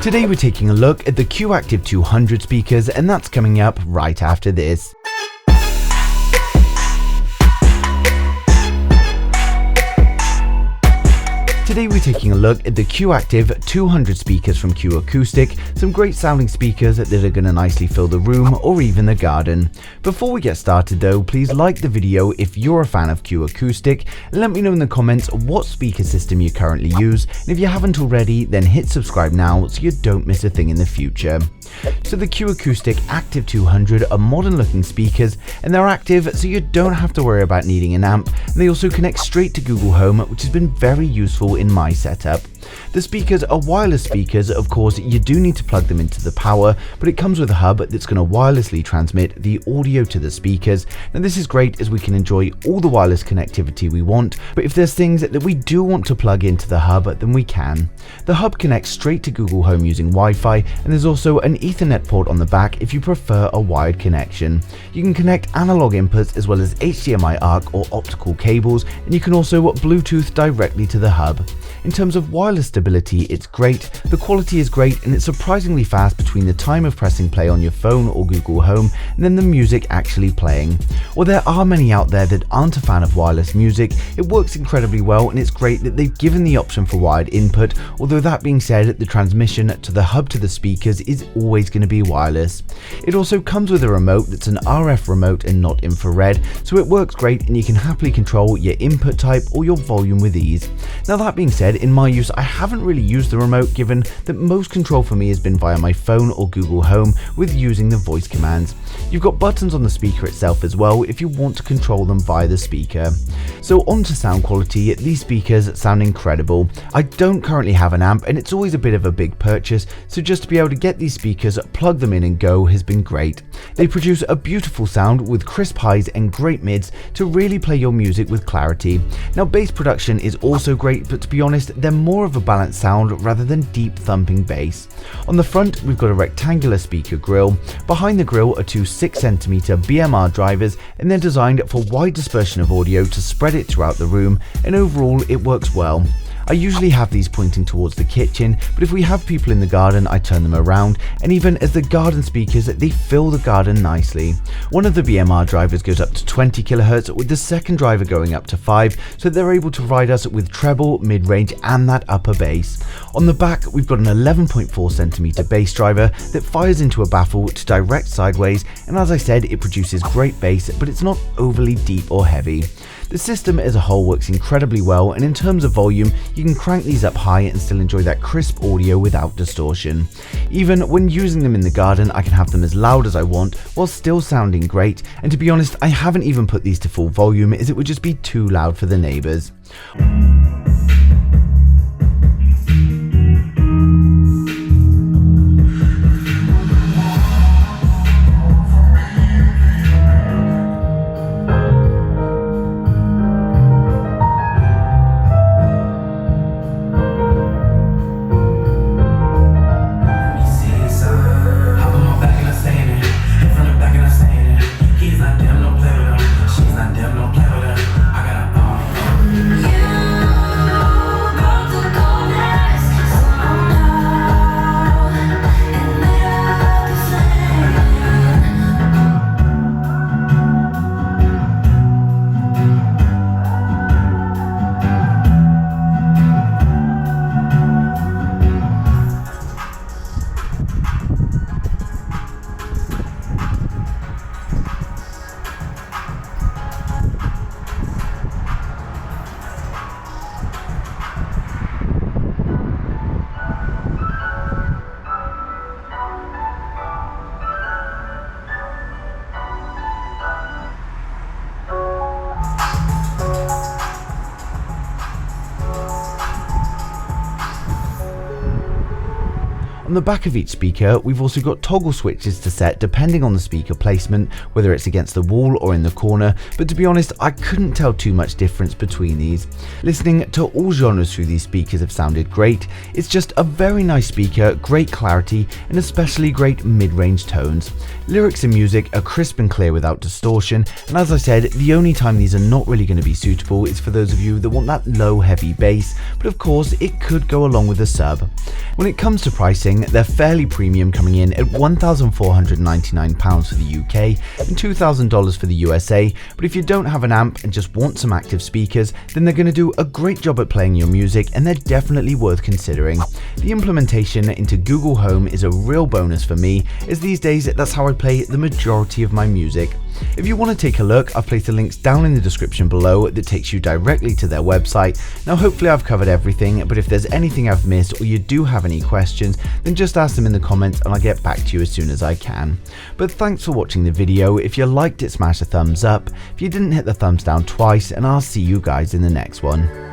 Today we're taking a look at the Q Active 200 speakers, and that's coming up right after this. Today we're taking a look at the Q Active 200 speakers from Q Acoustic, some great sounding speakers that are going to nicely fill the room or even the garden. Before we get started though, please like the video if you're a fan of Q Acoustic, and let me know in the comments what speaker system you currently use, and if you haven't already then hit subscribe now so you don't miss a thing in the future. So the Q Acoustic Active 200 are modern looking speakers, and they're active so you don't have to worry about needing an amp, and they also connect straight to Google Home, which has been very useful in my setup. The speakers are wireless speakers. Of course you do need to plug them into the power, but it comes with a hub that's going to wirelessly transmit the audio to the speakers. Now this is great as we can enjoy all the wireless connectivity we want, but if there's things that we do want to plug into the hub, then we can. The hub connects straight to Google Home using Wi-Fi, and there's also an Ethernet port on the back if you prefer a wired connection. You can connect analog inputs as well as HDMI ARC or optical cables, and you can also Bluetooth directly to the hub. In terms of wireless stability, it's great, the quality is great, and it's surprisingly fast between the time of pressing play on your phone or Google Home and then the music actually playing. While there are many out there that aren't a fan of wireless music, it works incredibly well, and it's great that they've given the option for wired input, although that being said, the transmission to the hub to the speakers is always going to be wireless. It also comes with a remote that's an RF remote and not infrared, so it works great and you can happily control your input type or your volume with ease. Now that being said, in my use I haven't really used the remote, given that most control for me has been via my phone or Google Home with using the voice commands. You've got buttons on the speaker itself as well if you want to control them via the speaker. So on to sound quality, these speakers sound incredible. I don't currently have an amp and it's always a bit of a big purchase, so just to be able to get these speakers, plug them in and go has been great. They produce a beautiful sound with crisp highs and great mids to really play your music with clarity. Now bass production is also great, but to be honest they're more of a balanced sound rather than deep thumping bass. On the front we've got a rectangular speaker grille. Behind the grille are two 6cm BMR drivers, and they're designed for wide dispersion of audio to spread it throughout the room, and overall it works well. I usually have these pointing towards the kitchen, but if we have people in the garden I turn them around, and even as the garden speakers they fill the garden nicely. One of the BMR drivers goes up to 20 kHz, with the second driver going up to 5, so they're able to provide us with treble, mid-range and that upper bass. On the back we've got an 11.4cm bass driver that fires into a baffle to direct sideways, and as I said it produces great bass, but it's not overly deep or heavy. The system as a whole works incredibly well, and in terms of volume you can crank these up high and still enjoy that crisp audio without distortion. Even when using them in the garden I can have them as loud as I want while still sounding great, and to be honest I haven't even put these to full volume as it would just be too loud for the neighbours. On the back of each speaker we've also got toggle switches to set depending on the speaker placement, whether it's against the wall or in the corner, but to be honest I couldn't tell too much difference between these. Listening to all genres through these speakers have sounded great. It's just a very nice speaker, great clarity and especially great mid-range tones. Lyrics and music are crisp and clear without distortion, and as I said, the only time these are not really going to be suitable is for those of you that want that low heavy bass, but of course it could go along with a sub. When it comes to pricing, they're fairly premium, coming in at £1,499 for the UK and $2,000 for the USA, but if you don't have an amp and just want some active speakers, then they're going to do a great job at playing your music and they're definitely worth considering. The implementation into Google Home is a real bonus for me, as these days that's how I play the majority of my music. If you want to take a look, I've placed the links down in the description below that takes you directly to their website. Now hopefully I've covered everything, but if there's anything I've missed or you do have any questions, then just ask them in the comments and I'll get back to you as soon as I can. But thanks for watching the video. If you liked it, smash a thumbs up. If you didn't, hit the thumbs down twice, and I'll see you guys in the next one.